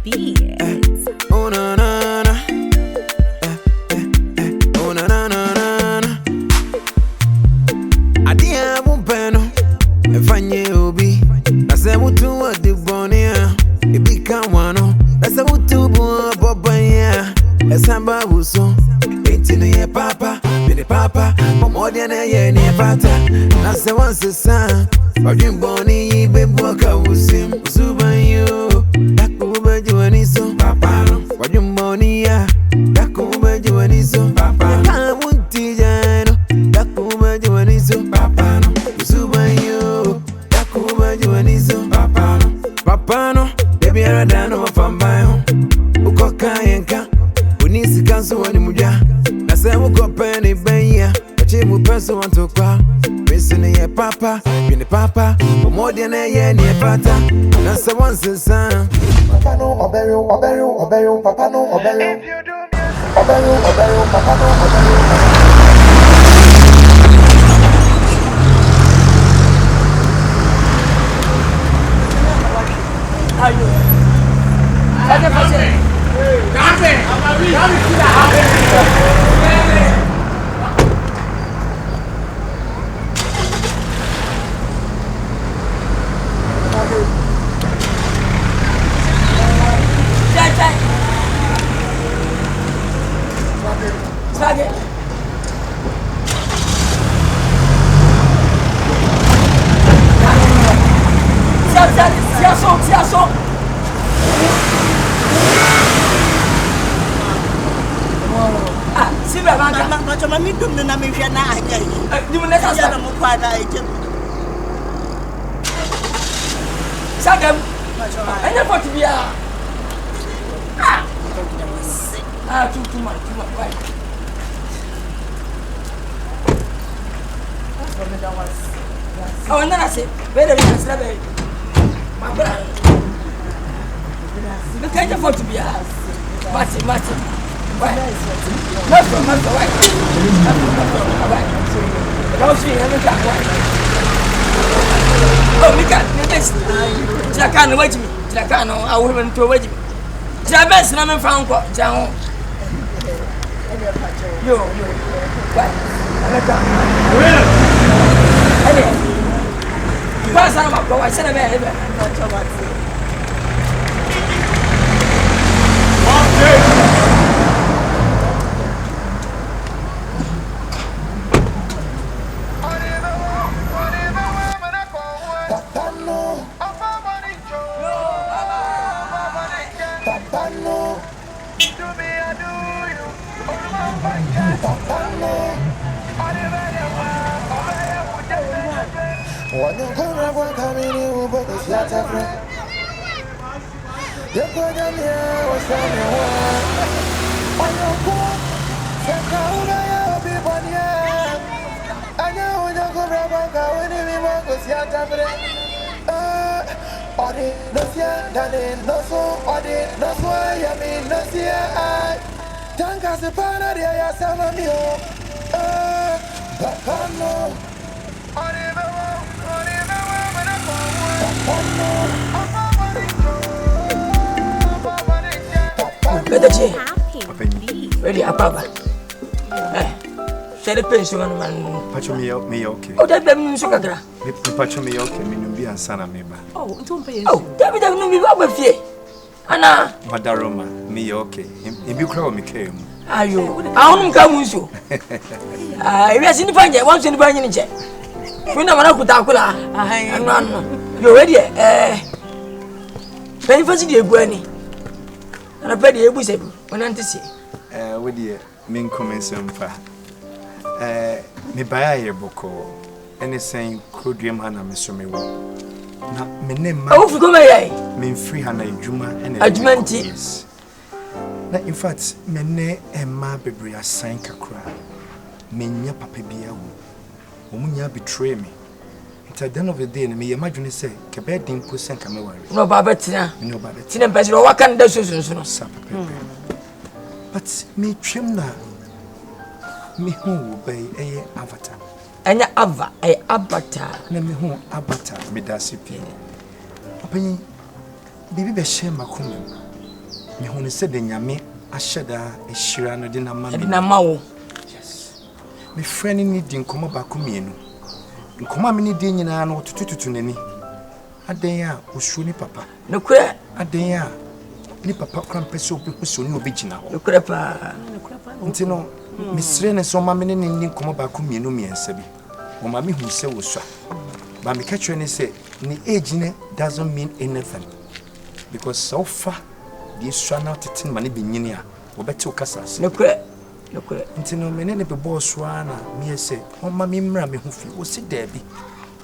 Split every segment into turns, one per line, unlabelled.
beats.
Oh na na na. Oh na na na na. Adia bumpeno. Efanye obi. Ase mutu wa de bonia. Ebi kanwano. Ase mutu bu bobanya. Esamba buso. Etinu ye papa. Bide papa. Momodia na ye ni pata. Na se once sa. Wajin boni bebo ka usim. Usubanyo. Dakuba juaniso. Papa no. Wajin boni ya. Dakuba juaniso. Papa no. Kamunti jano. Dakuba juaniso. Papa no. Usubanyo. Dakuba juaniso. Papa no. Papa no. Baby aradano wafambayo. Ukoka yenka. Unisi kansu wani muja. Nase uko peni benya. Chimu peso wantokwa. Missing ye papa, bini papa, more than a year near pata. That's the one son. Papa no, obey you, papa no, obey you. Obey you, papa no, obey you.
How you? Oh, and then I said, wait a minute, my brother. You can't afford to be a Martin. Why? Not from my wife. Don't see him. Oh, we can't. Jacan, wait me. Jacano, I will to wait me. Jabez, Naman found down. You, pass on my boy, I said a man. Ready, Papa. Shall the pension man?
Patch me okay.
Oh, that baby, so good.
Patch me okay, me be and son member.
Oh, don't pay. Oh, David, I know me over here. Anna,
Madaroma, me okay. If you call me came.
Are you? I don't come with you. I was in the bank once in the bank in the jet. We never know Kutakula. I'm not. You're ready, Penny for the granny. And I bet you will say, when I'm to see.
With the main comments and fa. Me buy a book any saying could dream Hannah, Mr. Mewo. Now, me name,
oh, for come away.
Mean free Hannah Juma and
a Jumanti.
In fact, me ne and ma baby a sign cacra. Menya papa biawo. Omunya betray me. At the end of the day, me imagine say, Quebec didn't put Sanka Mawari. No, Babatina. No, Babatina, but you what can do so? But me trim na. Me who obey a avatar. And your avatar. Let me who avatar, me dasipi. Open baby be shame my comment. me hu ne se de nyame ahyeda e hira no de na ma me.
De na ma wo.
Yes. Me friend ni di nkomo ba ko mienu. Nkomo me ni di nyina no tutututu nani. Aden a osuo ni papa.
No kura.
Aden a ni papa kran pese obi ko so ni obi gina ho.
No kura pa.
Nti no me sire ne so ma me ne ni nkomo ba ko mienu miensa bi. O ma me hu se wo so. Ba me catch you say ni age ne doesn't mean anything. Because so far the strana tetin mane benyini a wo beti okasa.
No kura. No kura.
Nti no me ne be boss wa na me say o ma me mra me hu fi wo si da bi.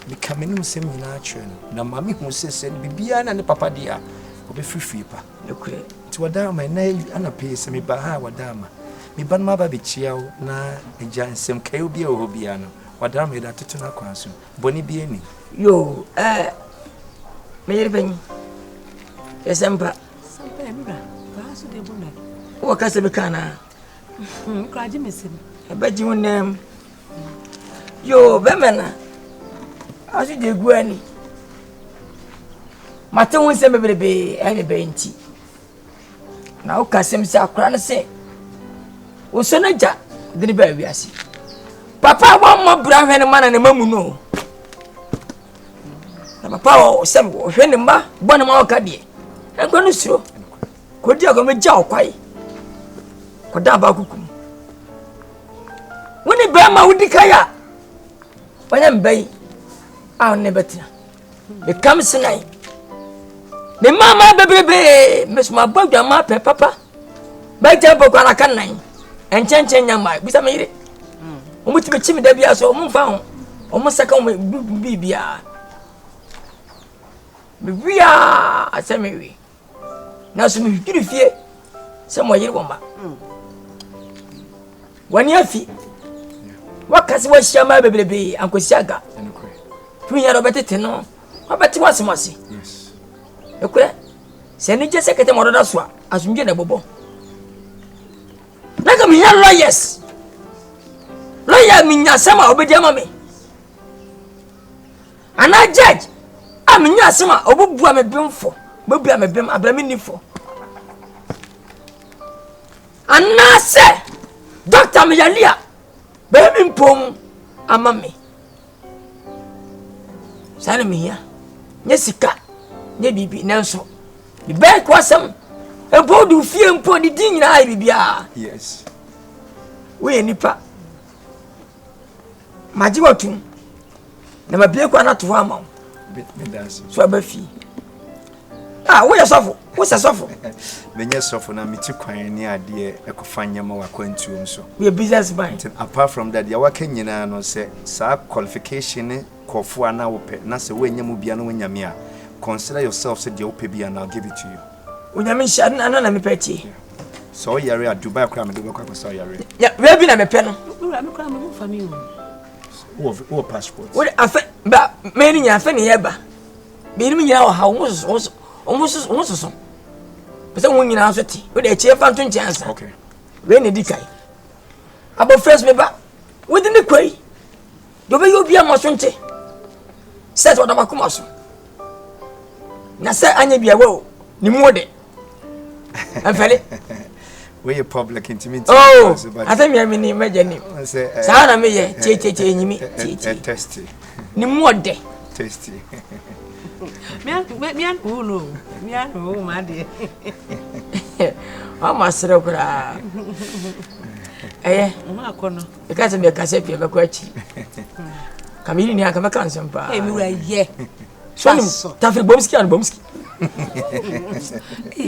Me kamenum sem nyina atwe no. Na ma me hu se bibia na ne papa dia obe free pa.
No kura.
Nti wada ma na ana pe se me ba ha wada ma. Me ban ma ba be chia wo na eja nsem kai obi a wo bia no. Wada ma da tutu na kwanso. Boni bi ani.
Yo, me yere ben. Esempa.
Sempa emra. Ba so de bona.
Wo ka se be kana.
Kraji mesim.
E ba ji wonem. Yo, be mena. Asu de guani. Mate won se bebrebe ene be nti. Na wo ka sem se akora ne se. Wo so na ja de ne ba wiase. Papa wa mo bra hwe ne mana ne mamu no. Na papa o sem wo hwe ne ma bona ma ka de. Enko no suro. Ko dia ko me ja okwai. Ko da ba kukum. Woni ba ma wudi kaya. Wanya mbai. A ne betina. E kam sinai. Me mama bebrebe, mes ma bagwa ma pe papa. Ba tempo kwa na kan nan. Enchenchen nyama, bisa me yire. Omo ti be chimi da bia so, omo fa ho. Omo saka omo bibia. Bibia asemewi. Na so me hwiri fie. Se mo yire woma. Wani afi. Wakasi wa shama bebrebe ankosi aga. Tunya robetete no. Wabati wasimasi.
Yes.
Ekure. Se ni je sekete mo doda so a asumje na bobo. Naka mi nya lawyers. Lawyer mi nya sama obedi ama me. Ana judge. A mi nya sama obubu am bemfo. Bobu am bem abrami nifo. Ana se doctor mi yalia. Be mi mpom ama me. Sana mi ya. Nye sika. Nye bibi nanso. Bibe kwasam. Ebo du fie mpo di din nyina ai bibia.
Yes.
We nipa. Maji watum. Na mabie kwa na to ama.
Me dance.
So abafi. Ah, we yasofo. We sasofo.
Menye sofo na miti kwan ni ade ekofanya ma wakwantuom so.
We business mind.
Apart from that, ya waka nyina no se sa qualification kofo ana wope na se wenya mu bia no wanyame a consider yourself say de wope bia and I'll give it to you.
Unyame sha na me peti.
So yare a Dubai kra me do kwa so yare.
Ya, we bi na me pe no.
Ura me kra me mu family o.
Wo passport.
We afa ba me ni nya afa ne yeba. Be ni nyina o ha wo so. Pese wo nyina so ti. We de chie fa nto nchiansa.
Okay.
We ne dikai. Abo first me ba. We de ne kwai. Do be yo bia mo so nte. Set what am akoma so. Na say anya bia wo ni mu de. Afale.
We a public intimate.
Oh, I think me ni meje ni. Sa na me ye che nyimi.
Testy.
Ni mu de.
Testy.
Me an ulo. Me an o ma de.
Ama sere kura.
Ma akono.
E ka se me ka se pie be kwa chi. Kamili ni aka meka nsempa.
Mi wura ye.
So ni tafri bomski an bomski.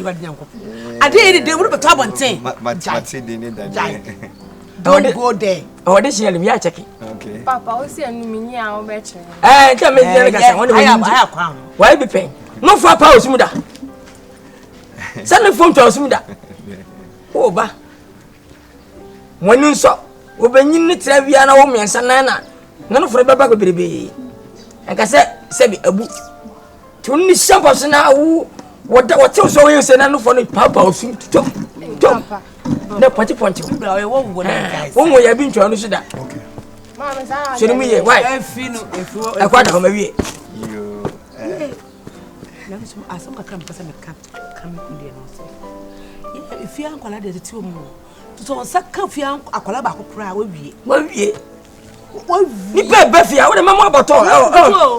Wadnyanko. Ade de wuru beto abonten.
Mati de ne da.
Don't go there.
Oh, this year me ya check.
Okay.
Papa, o se anu minyi a o be chere.
Tell me the gasa won
Aya kwa.
Why be pen? No for power osumuda. Send the phone to osumuda. Oh ba. Wonu nso, obanyin ni tra bia na wo miensa na no for baba ko berebe. Enka se bi abu. Tunni shampoo so na wo what so we say na no for no papa osum to.
Papa.
Na ponti.
Bra we wo wo na guys.
Wo ya bi ntwa no so da.
Okay.
Mama sa.
So ni ye why?
Efu.
Akwada ko mawie.
You
Na so asom ka kam pesa me kam kundie no so. If you uncle had it 2 more. To second fian akola ba kokra we wie ni be fia wo de mama boto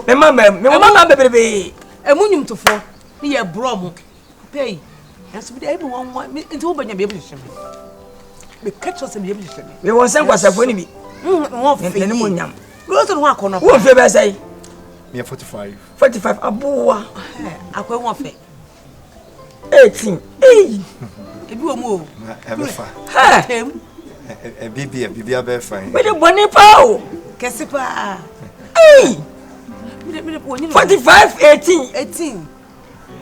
me mama bebebe emunyum tofo ni ye bro mo pay yaso bi de ebi won nti wo banya be ebi hye me catch us be ebi hye me won sen kwasafo ni bi won fe ni mo nyam go to no akono wo fe be sai
me 45
aboa akwa won fe 18 ebi wo mo
ebefa bibi abefa
me de boni pa o
kesi pa me
45 18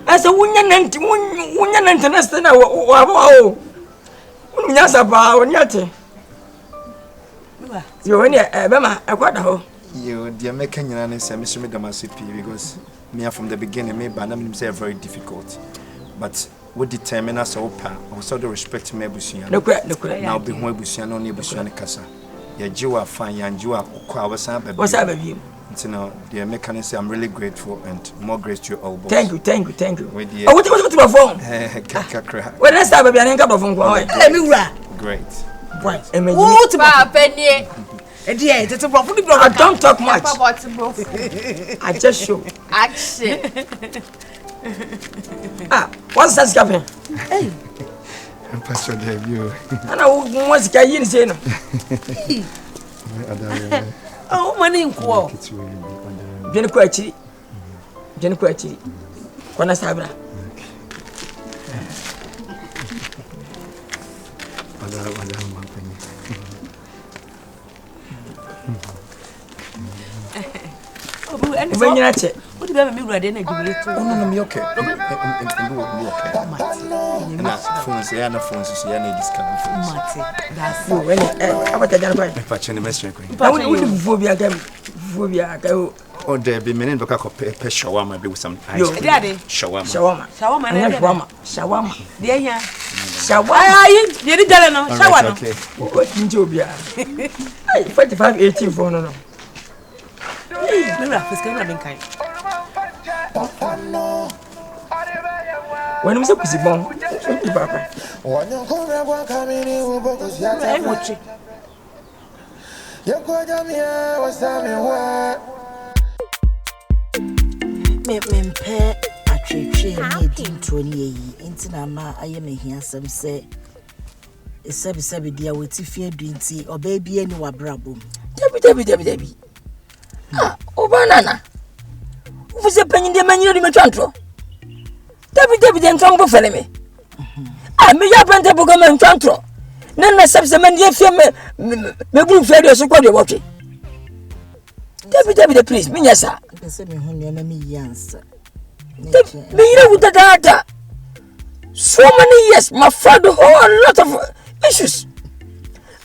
asa wunya nanti nesta na wa o wunya sapa wonya te yo ni ebema ekwada ho
yo dia meka nyina ne se me so me damasipi because me from the beginning me ba na me say very difficult but we determine us opa also the respect me busuya now be ho busuya no ne busuya ne kasa ya jiwa fan ya jiwa kwa wasa baby you know the mechanic say I'm really grateful and more grace to you all boss.
Thank you oh what my phone when I start baby I nka phone ko
let me wura
great
right
who to ba penny
dear it's a brofo di
I don't talk much I just show
action
what's that happening
hey
pastor debut
ana what's ka yin say no
oh mani nko
jeni ko achiri kona sabra
wala mapeni
obu eni
so nyina che
what do be me wura de na dwure to
no me okay na phones ya na phones ya na discount phones
mate that's
you when abata jana kwa
pa chene mestre ko
na we phobia ka
o de be menen doka ko pe shawarma be with some ice cream
daddy
shawarma na shawarma
de ya
shawarma
ayi de di dale no shawarma no
o tinje obia ai 45 18 for no
Mira, pues que no ven kai.
When we say pussy bomb, papa.
Say mochi.
Me pay atwetwe ni edinto ni yi ntina ma aye me hiasem se esabi dia wetifie adunti oba bia ni wabrabom
Debi. Obanana. Ufuse penyi de manyiro di metwantro. Debi ntwambo fele me. Me ya pante bugo me ntwantro. Na sabse man ye fie me bu fie de so kwade woke. Debi please, me nyasa.
Pese me hu ne na me yansa.
Me yire wudada. So many years, my father whole lot of issues.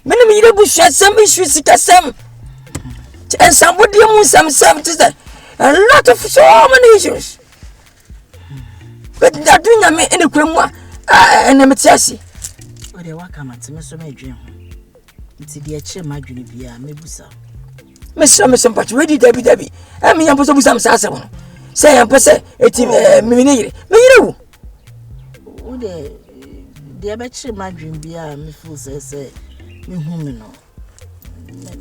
Me yire bu some issues kasam. And somebody some a lot of so many issues. But that doing me in the crema and I'm Chelsea.
Or they walk come at me so my dream. It's the chair my dream be a mebusa.
Miss But ready, Debbie. I mean, I'm supposed to some sasson. Say, I'm per se, it's me.
Oh, the abachi my dream be a me fool say, me humano.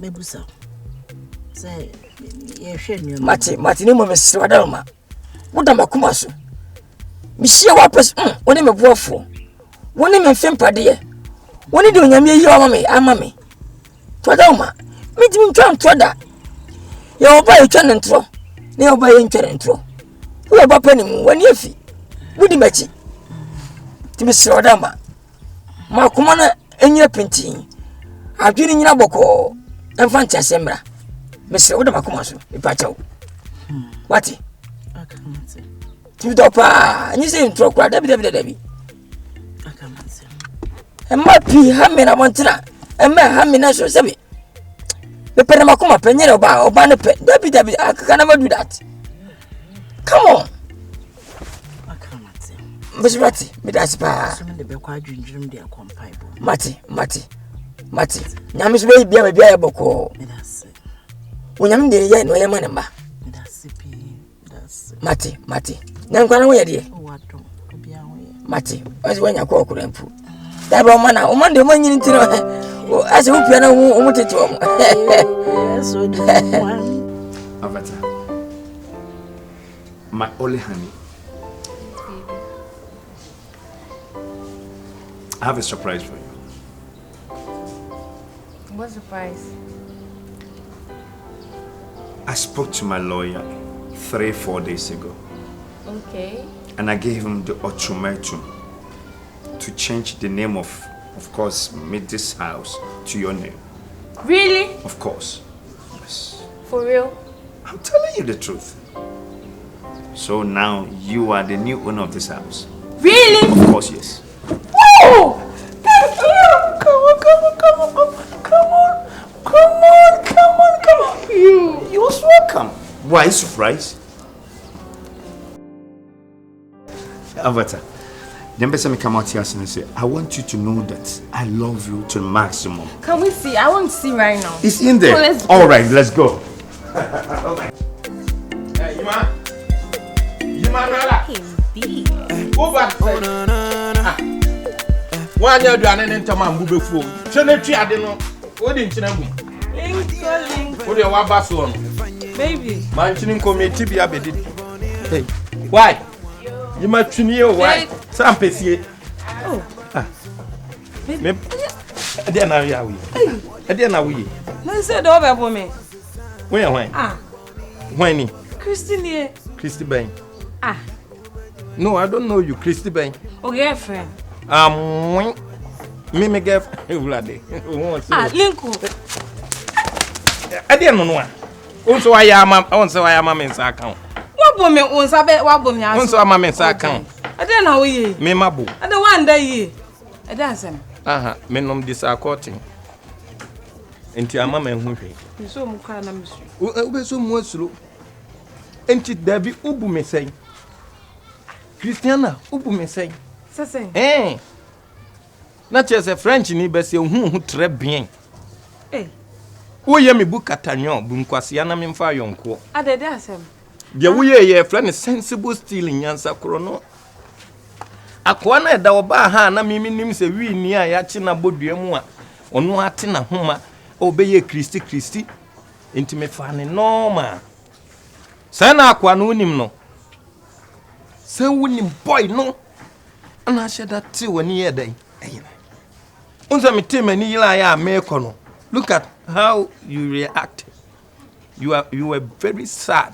Mebusa. Say, ye shame you.
Martinimo, Miss Wadalma. What am I kumasu? Monsieur Wappers, when I'm a waffle. When I'm a film padia. When you do your mammy, I'm mammy. Twadoma, meet me trying to that. You'll buy a channel and throw. They'll buy a channel and throw. Who about penny when you fee? Would you match it? To Mr. Wadama. My commander and your painting. I've been in your boko and fantasembra. Mr. Wadama Kumasu, if I tell. What?
I can't say.
To the pa, and you say, throw crowd, Debbie.
I can't say.
And my pea, Hamina Montana, and my Hamina so savvy. The Penamakuma Penero or Banapet, Debbie, I can never do that. Come on.
I can't say.
Miss Matty, me that's pa.
Some of the Bequadrin dream they are compatible.
Matty. Now, Miss Way be a bear boko.
That's it.
When I'm there, no yamanamba.
That's it.
Matty. Now I'm going away, dear.
Oh, I don't be away.
Mati, what's when you call Kurampu? That woman, a woman, the money in Tino, as a piano, wanted to.
Avatar, my only honey. I have a surprise for you.
What surprise?
I spoke to my lawyer 3-4 days ago.
Okay.
And I gave him the ultimatum to change the name of course, make this house to your name.
Really?
Of course. Yes.
For real?
I'm telling you the truth. So now you are the new owner of this house.
Really?
Of course, yes.
Woo!
Thank you! Come on.
You're welcome. Why surprise? Avatar, the person come out here and say, I want you to know that I love you to the maximum.
Can we see? I want to see right now.
It's in there.
So let's go.
All right, let's go.
Hey, you man, brother. Go back.
Oh, no, no, no.
One year, you are an interman, move before. Trinity, I don't know. What didn't you know me?
Link.
What do you want, Basson?
Baby.
Manching committee be a bit. Hey, why? You might tune you, why? Some PC.
Oh.
Maybe. I didn't know you. I didn't know you.
No, said over for me.
Where? When?
Christine.
Christy Bain.
Ah.
No, I don't know you, Christy Bain.
Okay, friend.
Me girlfriend.
Linku.
I didn't know. Also, I am a men's account.
What woman owns a bit? What woman?
Also, I'm a men's account.
I don't know ye.
Me mabu.
I don't want that ye. I dancing.
Aha, me nom disaccounting. Enti ama me hu hwe.
You so much na mystery.
Ube so mu asuro. Enti dabi ubu me sei. Christiana, ubu me sei.
Sase.
Na chese French ni be se hu très bien. Wo ye me bu katanyo bu nkwase na me mfa yonko.
Adede asem.
Dia wo ye friend sensible still nyansa kro no. Akwa na da oba ha na mimi nim se wi ni a ya chi na bodua mu a ono ate na homa obeye Kristi enti me fa ne normal. Sa na akwa no nim no. Se wonim boy no. Ana sheda ti woni ye dai. Unza me teme ni yila ya meko no. Look at how you react. You were very sad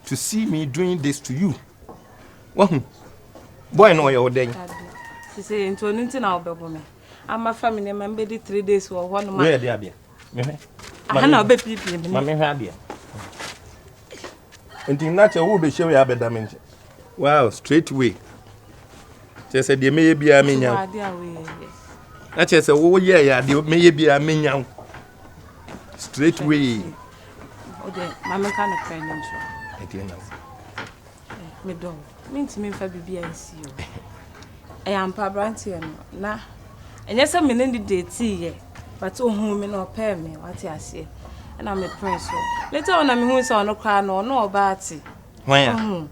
to see me doing this to you. Boy, no, you're there.
She said, into an internal baby. I'm a family member, 3 days or 1 month.
Where they
I know baby.
Mammy had you. And in that, you will be sure you have a damage. Wow, straight away. She said, you may be a minion. That is a whole year, you may be a minion. Straight away.
Okay, Mamma can't a friend.
I didn't know.
Me don't. Means me for BBNC. I am Pabrantian. Nah. And yes, I'm in the day tea, but to whom me no pay me, what I say. And I'm a prince. Later on, I'm who's on no crown or no batty.
Why?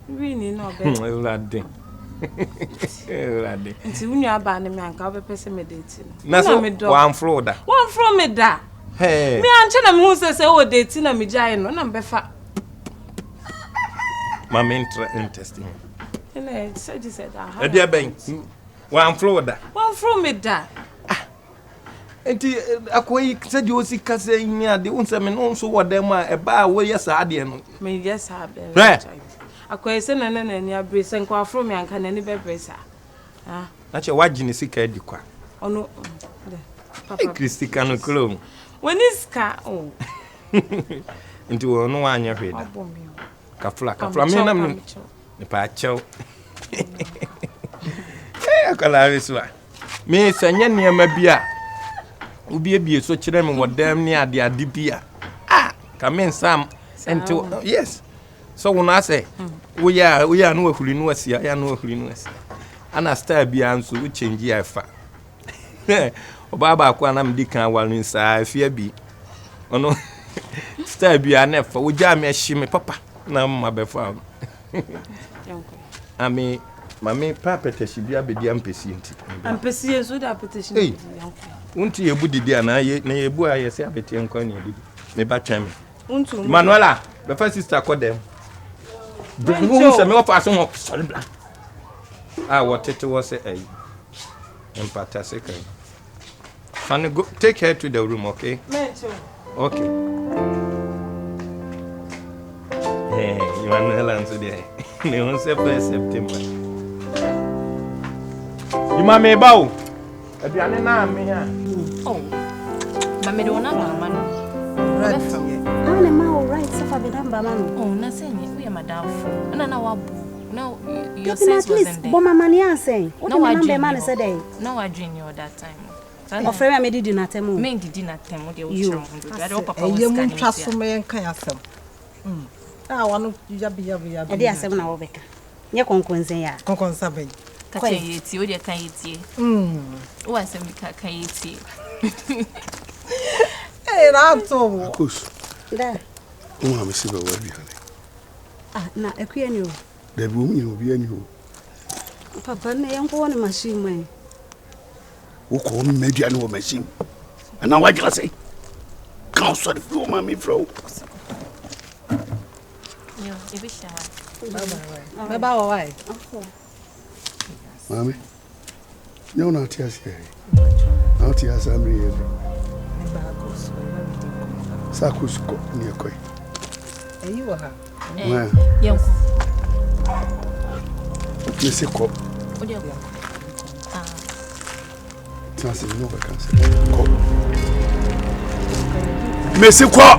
Really, no better.
Laddie.
Until when you are banning me and cover person meditating.
Nothing me do. One Florida.
One from me da.
Hey.
Me and China who says, oh, dating a mijay, no number fat.
Mamma interesting.
And I said, you said,
a dear bank. One Florida.
One from me da.
And a quake said you see Cassay near the Unsaman also what them are a bar where yes, I didn't.
May yes have been. A question and your brace and quite from me and can any bebracer. That's
your watching is sick at the quack.
Oh, no.
Christy can clone.
When is car? Oh,
into no one your head. Kafla from me, the patcho. Eh, Calariswa. Me, Sanya near my beer. Ubi be so children what damn near the adipia. Ah, come in, Sam. And to yes. So when I say, we are no who knows here, I know who knows. And I start beyond so we change your fa. Baba, when I'm dicking while inside, fear be. Oh no, start beyond never. We jam me a shimmy, papa. No, my before. I mean, Mami papa petition bi abedi ampesi nti.
Ampesi so da petition.
Hey. Unti yebu didi ana ye na yebu ayese abeti enkwa ne didi. Me ba twem.
Untu.
Manuela, the first sister call them. Who say me off aso ho sorry bla. Ah what it was say eh. Empata second. Can go take her to the room, okay? Okay. Hey, Manuela answer there. Ne on se September. You ma me ba o. Aduane na me ha.
Oh. Ba me do na mama no.
Right. I'm ma all right, so for the number man.
Oh, na say we are madam for. Na wabu. No, your sense wasn't there.
But my money answer. What the number man said day?
No, I dream you that time.
Of frame I made it dinner temu.
Me did dinner temu de uchiru. I do papa
was
scanning.
You trust me and can asem. Ah, one yabi.
E dey asem na wo beka. Nye konkonsen ya.
Konkonsa ben.
Ka yeti, o de kan yeti. O asem bi ka kan yeti.
Eh, na to.
Kus.
Da.
O ma me se be wa bi ale.
Ah, na ekuye ni o.
Da bi o mi no bi ani o.
Papa na yanko woni machine man.
Wo ko mi media no machine. Ana wa jira say. Kan so de fo ma me fro.
Yo, e be sha.
Bye bye. Why?
Mami. Nyo na tia se. Na tia samri ye. Sa kusko ni ekoi.
You ha.
Yanko.
Me se ko.
O de ko.
Ça c'est une vacances. Mais c'est quoi?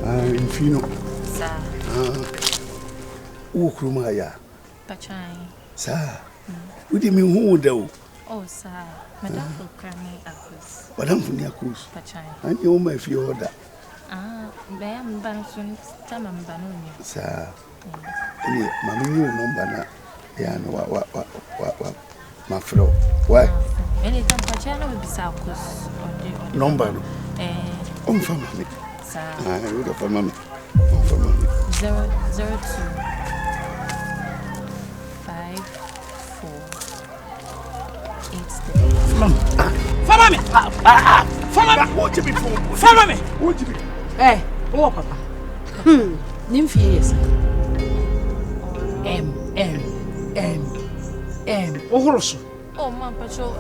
Ah, infino.
Ça.
Où kruma ya?
Pachai.
Ça. Où dit mi hu daw?
Oh, ça. Madame for cramming across.
Madame for ni across.
Pachai.
Ani o ma fi order.
Ah, be am ban sun tama mbano ni.
Ça. Ni mami ni number na ya no wa ma fro. Why?
Any time pachai na be bisa across.
Number no. On fa mami.
Ça.
Ah, you do fa mami. On fa mami.
002
Follow me. Follow me.
What you be for?
Follow me.
What you be?
Eh, oh papa. Nyimfi yes. Ohoroso.
Oh, man, patrol.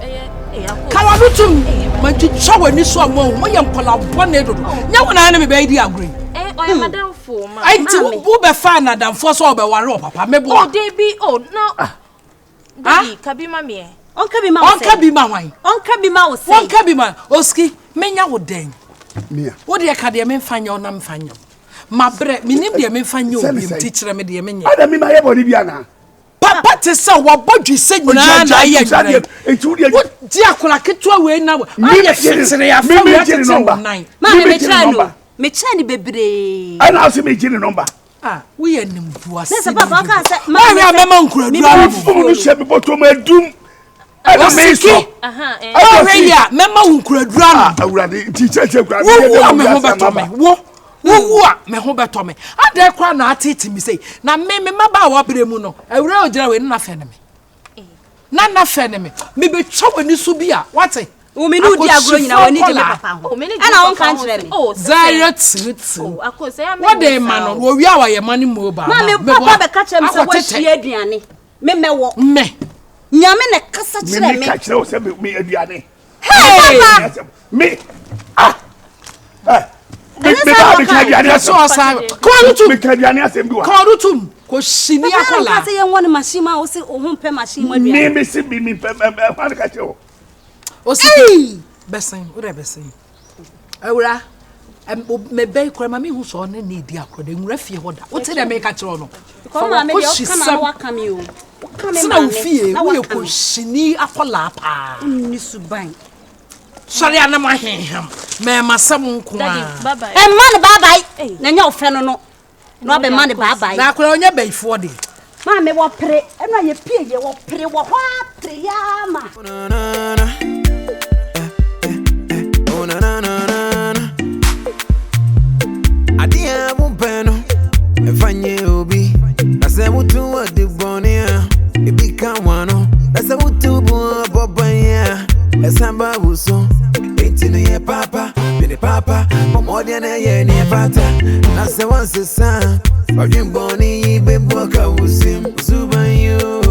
Kawalutum. Manti chawe ni so mo. Mo yem kola bone dodo. Nya wona na me be di agree.
Oh, madam for ma.
Ainti wo be fa na damfo so be ware papa mebo.
Oh, they be no. Baby, kabi mami.
Onka bi ma wo say.
Onka bi ma hwan.
Onka bi ma wo say.
Onka bi ma oski menya wo den.
Mia.
Wo de ka de me mfanya ona mfanya. Mabre minim de me mfanya obi mtikire me de menya.
Ada mi ma ye boni bia na.
Papa te se wo bodwi se nyina na ye nyina.
Etu de
di akola ketwa we na wo. Aye fitire ya fa we tete wo nine.
Ma me try no. Me try ni bebre.
Ana ase me gini number.
Ah, we ye nimbuase.
Nese papa ka say
ma we amema nkuradura
mo no she me boto ma dum. Ana me so.
Oh we ya mema nkuradura no.
Awurade teacher kura.
Wo me ho beto me. Wo a me ho beto me. Ade kwa na atete mi sei. Na me maba wa bere mu no. Awura ogira we na fe ne me. Na fe ne me. Me be twa wani so bi a. Wate?
O me no di agro nyina wani di me papa ho. Ana won kan kire me.
Oh, Zaire.
Oh, akosa ya me.
What dey man no? Wo wi awa ye mani mobile.
Ma me papa be ka kire me se wo hie aduane. Me mewo.
Me.
Nyame na kasa kire me.
Me ka kire wo se me aduane.
Hey!
Me. Ah. Me ba ka aduane
so asa. Kwarutum.
Me ka aduane asem bi wa.
Kwarutum. Ko shini akola.
Ka say ye won machine ma wo se o hu pe machine ma aduane.
Me se bi mi pe fa ka kire wo.
Osi besen, wo de besen. Awura, me be kura ma me hu so ne ne di akro de nwura fie hoda. Wo te de me ka kire no.
Ko ma me de o kama wa kame o.
Sina wo fie, wo ye ko shini akola pa.
Ni suban.
Sorry ana ma henham. Me masam nko a.
Bye bye.
E man bye bye. Na nya ofe no no. No be man bye bye.
Na akura onye beifo de.
Ma me wo pre, e no ye pie ye wo pre wo ho pre ya ma.
papa, more than a year near pata. That's the one, son. But you born in Baboka was him, Zuban you.